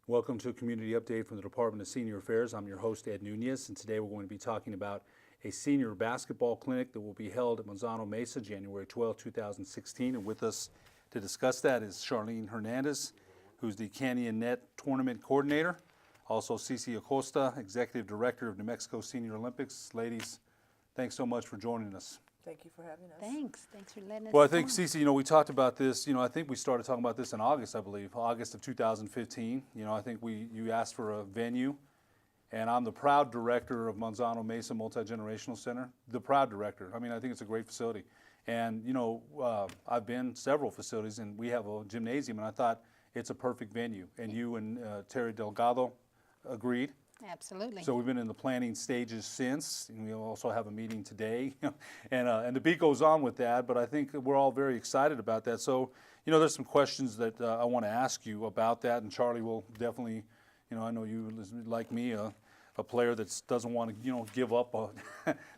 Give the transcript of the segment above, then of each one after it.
Welcome to a community update from the Department of Senior Affairs. I'm your host, Ed Nunez, and today we're going to be talking about a senior basketball clinic that will be held at Manzano Mesa, January 12, 2016. And with us to discuss that is Charlene Hernandez, who's the Canyonettes Tournament Coordinator. Also, Cici Acosta, Executive Director of New Mexico Senior Olympics. Ladies, thanks so much for joining us. Thank you for having us. Thanks for letting us. Well, I think, Cici, we talked about this, I think we started talking about this in August, I believe, August of 2015. I think you asked for a venue, and I'm the proud director of Manzano Mesa Multi-Generational Center, the proud director. I mean, I think it's a great facility. And, I've been several facilities, and we have a gymnasium, and I thought it's a perfect venue. And you and Terry Delgado agreed. Absolutely. So we've been in the planning stages since, and we also have a meeting today, and the beat goes on with that. But I think we're all very excited about that. So there's some questions that I want to ask you about that, and Charlie will definitely, I know you like me, a player that doesn't want to give up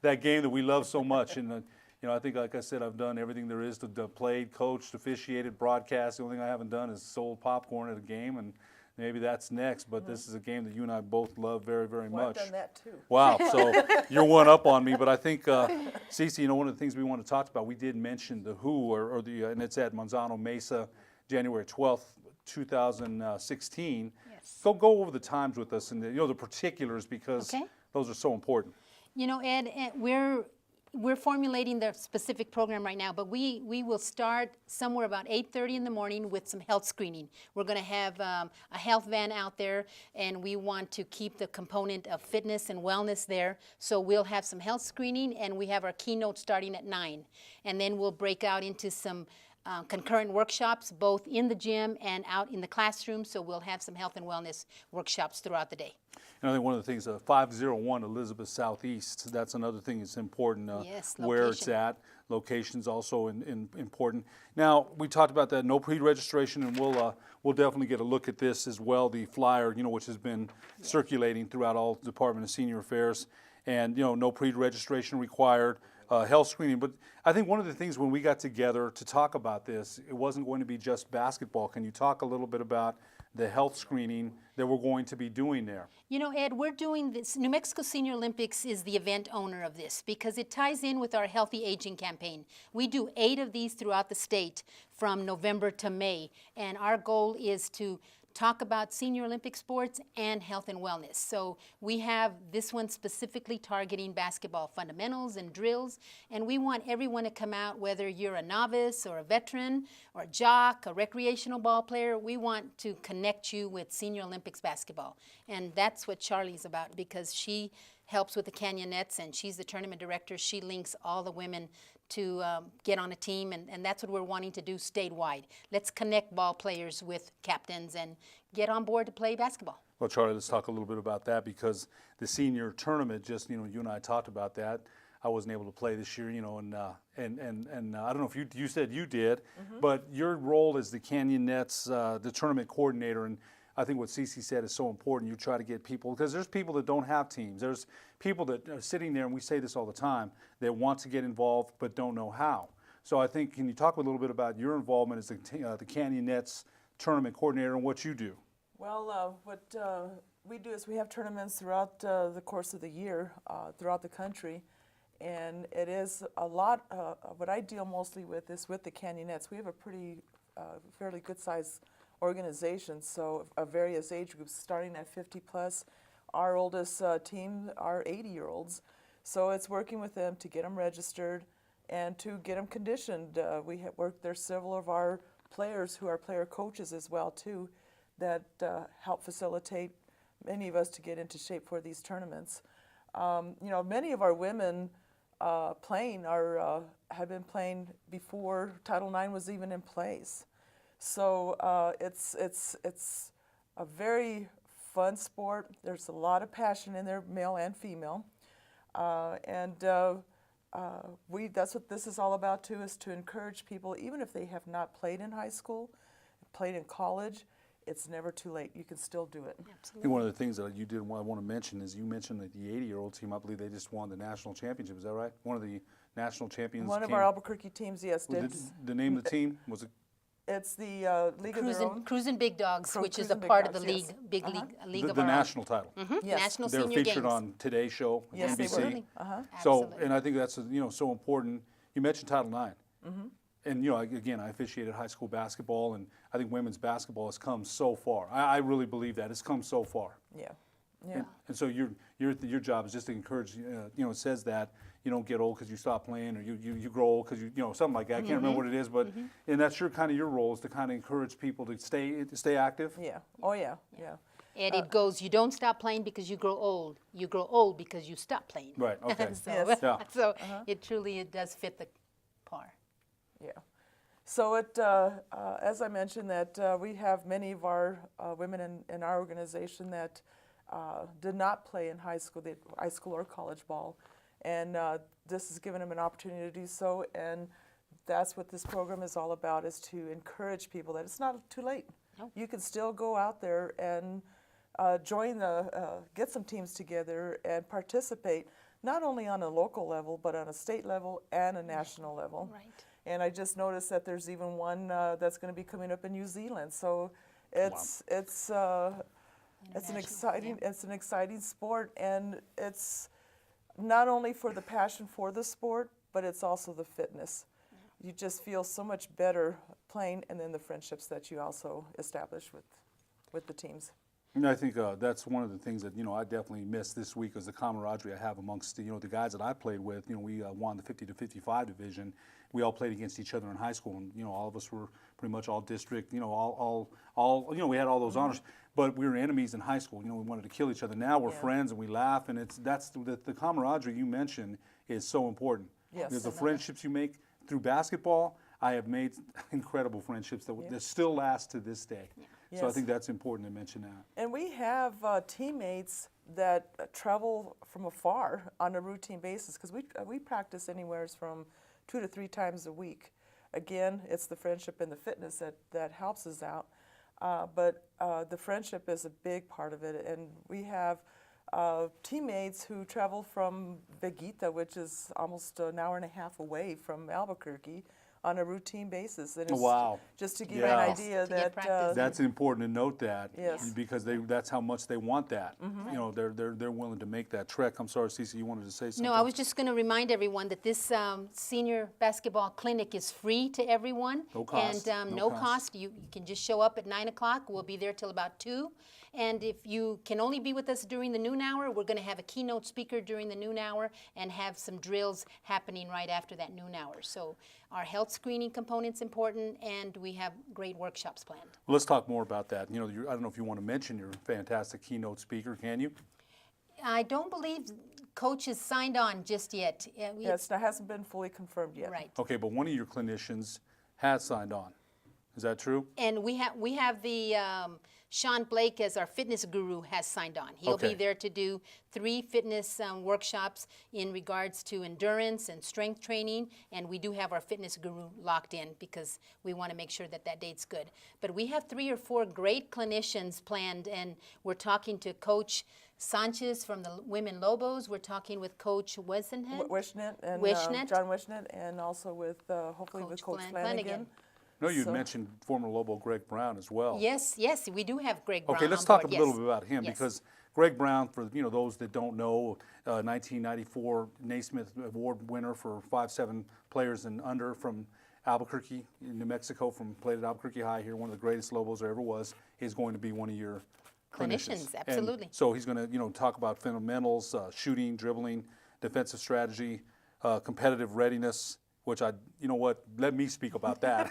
that game that we love so much. And I think, like I said, I've done everything there is to played, coached, officiated, broadcast. The only thing I haven't done is sold popcorn at a game, and maybe that's next, but this is a game that you and I both love very, very much. I've done that too. Wow, so you're one up on me, but I think, Cici, one of the things we want to talk about, we did mention the WHO, and it's at Manzano Mesa, January 12th, 2016. Yes. Go over the times with us and the particulars, because those are so important. Ed, we're formulating the specific program right now, but we will start somewhere about 8:30 in the morning with some health screening. We're going to have a health van out there, and we want to keep the component of fitness and wellness there. So we'll have some health screening, and we have our keynote starting at 9. And then we'll break out into some concurrent workshops, both in the gym and out in the classroom. So we'll have some health and wellness workshops throughout the day. And I think one of the things, 501 Elizabeth Southeast, that's another thing that's important, yes, where it's at. Location's also important. Now, we talked about that, no pre-registration, and we'll definitely get a look at this as well, the flyer, which has been circulating throughout all Department of Senior Affairs. And, no pre-registration required, health screening. But I think one of the things when we got together to talk about this, it wasn't going to be just basketball. Can you talk a little bit about the health screening that we're going to be doing there? Ed, we're doing this. New Mexico Senior Olympics is the event owner of this because it ties in with our Healthy Aging campaign. We do 8 of these throughout the state from November to May, and our goal is to talk about senior Olympic sports and health and wellness. So we have this one specifically targeting basketball fundamentals and drills, and we want everyone to come out, whether you're a novice or a veteran or a jock, a recreational ball player. We want to connect you with Senior Olympics basketball, and that's what Charlie's about, because she helps with the Canyonettes, and she's the tournament director. She links all the women to get on a team, and that's what we're wanting to do statewide. Let's connect ball players with captains and get on board to play basketball. Well, Charlie, let's talk a little bit about that, because the senior tournament, just, you and I talked about that. I wasn't able to play this year, and I don't know if you said you did, but your role as the Canyonettes, the tournament coordinator, and I think what Cici said is so important. You try to get people, because there's people that don't have teams. There's people that are sitting there, and we say this all the time, that want to get involved but don't know how. So I think, can you talk a little bit about your involvement as the Canyonettes tournament coordinator and what you do? Well, what we do is we have tournaments throughout the course of the year throughout the country, and it is a lot. What I deal mostly with is with the Canyonettes. We have a pretty fairly good size organizations, so of various age groups, starting at 50 plus. Our oldest team are 80-year-olds, so it's working with them to get them registered and to get them conditioned. There's several of our players who are player coaches as well too, that help facilitate many of us to get into shape for these tournaments. Many of our women playing have been playing before Title IX was even in place. So it's a very fun sport. There's a lot of passion in there, male and female, that's what this is all about too, is to encourage people, even if they have not played in high school, played in college. It's never too late. You can still do it. Absolutely. And one of the things that you did, I want to mention, is you mentioned that the 80-year-old team, I believe they just won the national championship. Is that right? One of the national champions. One of our Albuquerque teams, yes, did. The name of the team was it? It's the League of Their Own. Cruising Big Dogs, which is a Cruising Big part of the Dogs, league, yes. big league The of our own. national title. Yes. National They're senior featured games. on Today's Show, Yes, they NBC. were. Absolutely. So, Absolutely. and I think that's so important. You mentioned Title IX, and again, I officiated high school basketball, and I think women's basketball has come so far. I really believe that it's come so far. Yeah. Yeah. And so your job is just to encourage. It says that you don't get old because you stop playing, or you grow old because you something like that. I can't remember what it is, but and that's your role is to kind of encourage people to stay active. Yeah. Oh, yeah. Yeah. And it goes, you don't stop playing because you grow old. You grow old because you stop playing. Right. Okay. So, Yes. Yeah. so it does fit the par. Yeah. So as I mentioned, that we have many of our women in our organization that did not play in high school or college ball, and this has given them an opportunity to do so. And that's what this program is all about: is to encourage people that it's not too late. No. You can still go out there and get some teams together and participate, not only on a local level, but on a state level and a national level. Right. And I just noticed that there's even one that's going to be coming up in New Zealand. So it's an exciting sport, and it's not only for the passion for the sport, but it's also the fitness. You just feel so much better playing, and then the friendships that you also establish with the teams. And I think that's one of the things that I definitely miss this week is the camaraderie I have amongst the guys that I played with. We won the 50 to 55 division. We all played against each other in high school, and all of us were pretty much all district. We had all those honors, but we were enemies in high school. We wanted to kill each other. Now we're friends and we laugh, and that's the camaraderie you mentioned is so important. Yes. Because the friendships you make through basketball, I have made incredible friendships that still last to this day. Yeah. So I Yes. think that's important to mention that. And we have teammates that travel from afar on a routine basis, because we practice anywhere from 2 to 3 times a week. Again, it's the friendship and the fitness that helps us out, but the friendship is a big part of it. And we have teammates who travel from Veguita, which is almost an hour and a half away from Albuquerque, on a routine basis. And it's Wow. just to give you Yeah. an idea To get that practice. That's important to note that. Yes. Because that's how much they want that. They're willing to make that trek. I'm sorry, Cece, you wanted to say something? No, I was just going to remind everyone that this senior basketball clinic is free to everyone. No cost. And No no cost. cost. You can just show up at 9 o'clock. We'll be there till about 2. And if you can only be with us during the noon hour, we're going to have a keynote speaker during the noon hour and have some drills happening right after that noon hour. So our health screening component's important, and we have great workshops planned. Well, let's talk more about that. I don't know if you want to mention your fantastic keynote speaker, can you? I don't believe Coach has signed on just yet. yes, that hasn't been fully confirmed yet. Right. Okay, but one of your clinicians has signed on. Is that true? And we have the Shawn Plake as our fitness guru has signed on. He'll Okay. be there to do 3 fitness workshops in regards to endurance and strength training, and we do have our fitness guru locked in because we want to make sure that date's good. But we have 3 or 4 great clinicians planned, and we're talking to Coach Sanchez from the Women Lobos. We're talking with Coach Wesenhead. Wishnet and Wishnet. John Wishnet, and also with hopefully with Coach Flanagan. No, you'd So- mentioned former Lobo Greg Brown as well. Yes, we do have Greg Brown Okay, let's on talk board, a little yes. bit about him Yes. because Greg Brown, for those that don't know, 1994 Naismith Award winner for 5'7" players and under from Albuquerque, in New Mexico, played at Albuquerque High here, one of the greatest Lobos there ever was, is going to be one of your Clinicians, And absolutely. so he's going to talk about fundamentals, shooting, dribbling, defensive strategy, competitive readiness. Which let me speak about that.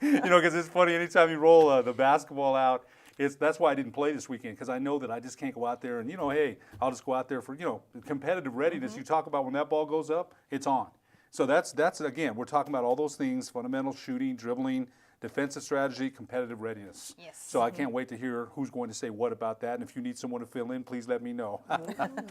Because it's funny. Anytime you roll the basketball out, that's why I didn't play this weekend, because I know that I just can't go out there and hey, I'll just go out there for competitive readiness. You talk about when that ball goes up, it's on. So that's again, we're talking about all those things: fundamental shooting, dribbling, defensive strategy, competitive readiness. Yes. So I can't wait to hear who's going to say what about that. And if you need someone to fill in, please let me know.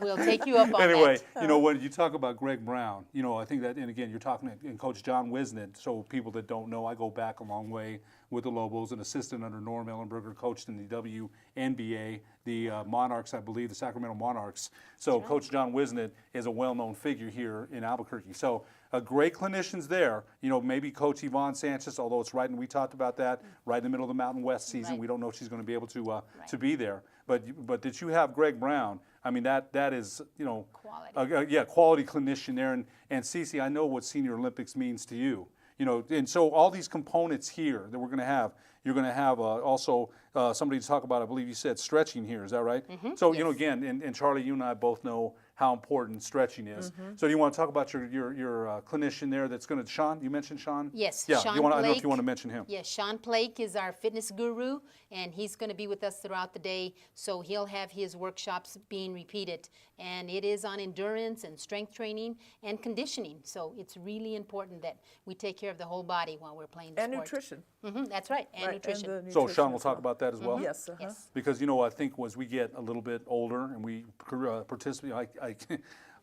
We'll take you up on Anyway, that. when you talk about Greg Brown, I think that, and again, you're talking and Coach John Wisnett. So people that don't know, I go back a long way with the Lobos, an assistant under Norm Ellenberger, coached in the WNBA, the Monarchs, I believe, the Sacramento Monarchs. So Coach John Wisnett is a well-known figure here in Albuquerque. So great clinicians there. You know, maybe Coach Yvonne Sanchez, although it's right, and we talked about that, right in the middle of the Mountain West season. Right. We don't know if she's going to be able to be there. But that you have Greg Brown, I mean, that is, you know, Quality. quality clinician there. And Cece, I know what Senior Olympics means to you. You know, and so all these components here that we're going to have, you're going to have also somebody to talk about, I believe you said stretching here, is that right? So, you know, again, and Charlie, you and I both know how important stretching is. So do you want to talk about your clinician there that's going to, Shawn, you mentioned Shawn? Yes, Yeah, Shawn I don't know if Plake. you want to mention him. Yes, Shawn Plake is our fitness guru, and he's going to be with us throughout the day. So he'll have his workshops being repeated, and it is on endurance and strength training and conditioning. So it's really important that we take care of the whole body while we're playing the And sport. nutrition. That's right, and nutrition. And the So nutrition Shawn will as talk well. about that as well? Yes. Yes. Because, you know, I think as we get a little bit older and we participate,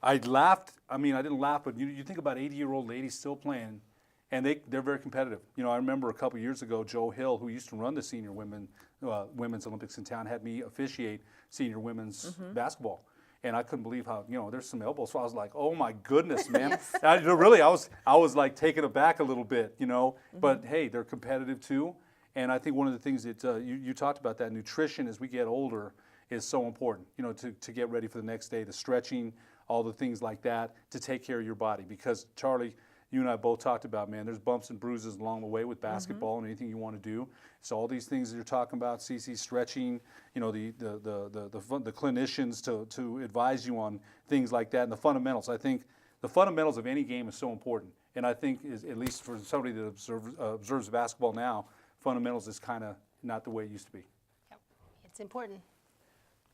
I laughed. I mean, I didn't laugh, but you think about 80-year-old ladies still playing, and they're very competitive. You know, I remember a couple years ago, Joe Hill, who used to run the senior women's Olympics in town, had me officiate senior women's basketball. And I couldn't believe how, you know, there's some elbows. So I was like, oh my goodness, man. I was like taken aback a little bit, you know. But hey, they're competitive too. And I think one of the things that you talked about, that nutrition as we get older is so important, you know, to get ready for the next day, the stretching, all the things like that, to take care of your body. Because Charlie, you and I both talked about, man, there's bumps and bruises along the way with basketball and anything you want to do. So all these things that you're talking about, CC, stretching, you know, the clinicians to advise you on things like that, and the fundamentals. I think the fundamentals of any game is so important. And I think, at least for somebody that observes basketball now, fundamentals is kind of not the way it used to be. Yep. It's important.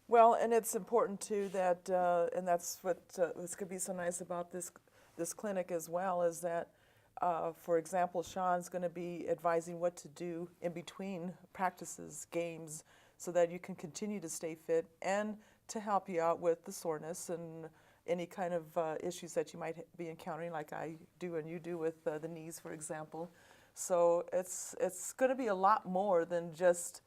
Well, and it's important too that, and that's what this could be so nice about this clinic as well, is that, for example, Shawn's going to be advising what to do in between practices, games, so that you can continue to stay fit and to help you out with the soreness and any kind of issues that you might be encountering, like I do and you do with the knees, for example. So it's going to be a lot more than just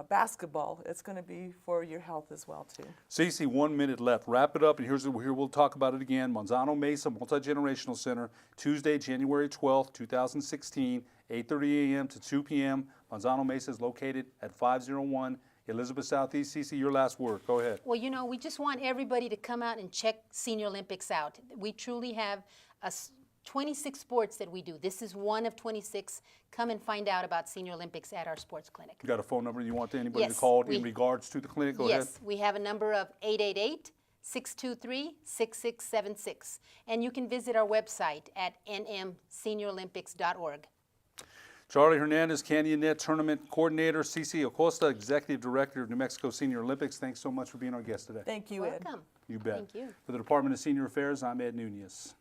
basketball. It's going to be for your health as well too. Cece, 1 minute left. Wrap it up, and here we'll talk about it again. Manzano Mesa Multi-Generational Center, Tuesday, January 12th, 2016, 8:30 a.m. to 2 p.m. Manzano Mesa is located at 501 Elizabeth Southeast. Cece, your last word. Go ahead. Well, you know, we just want everybody to come out and check Senior Olympics out. We truly have 26 sports that we do. This is one of 26. Come and find out about Senior Olympics at our sports clinic. You got a phone number you want anybody to Yes, call in regards to the clinic? Go ahead. Yes, we have a number of 888-623-6676. And you can visit our website at nmseniorolympics.org. Charlie Hernandez, Canyonettes Tournament Coordinator, Cece Acosta, Executive Director of New Mexico Senior Olympics. Thanks so much for being our guest today. Thank you, Ed. Welcome. You bet. Thank you. For the Department of Senior Affairs, I'm Ed Nunez.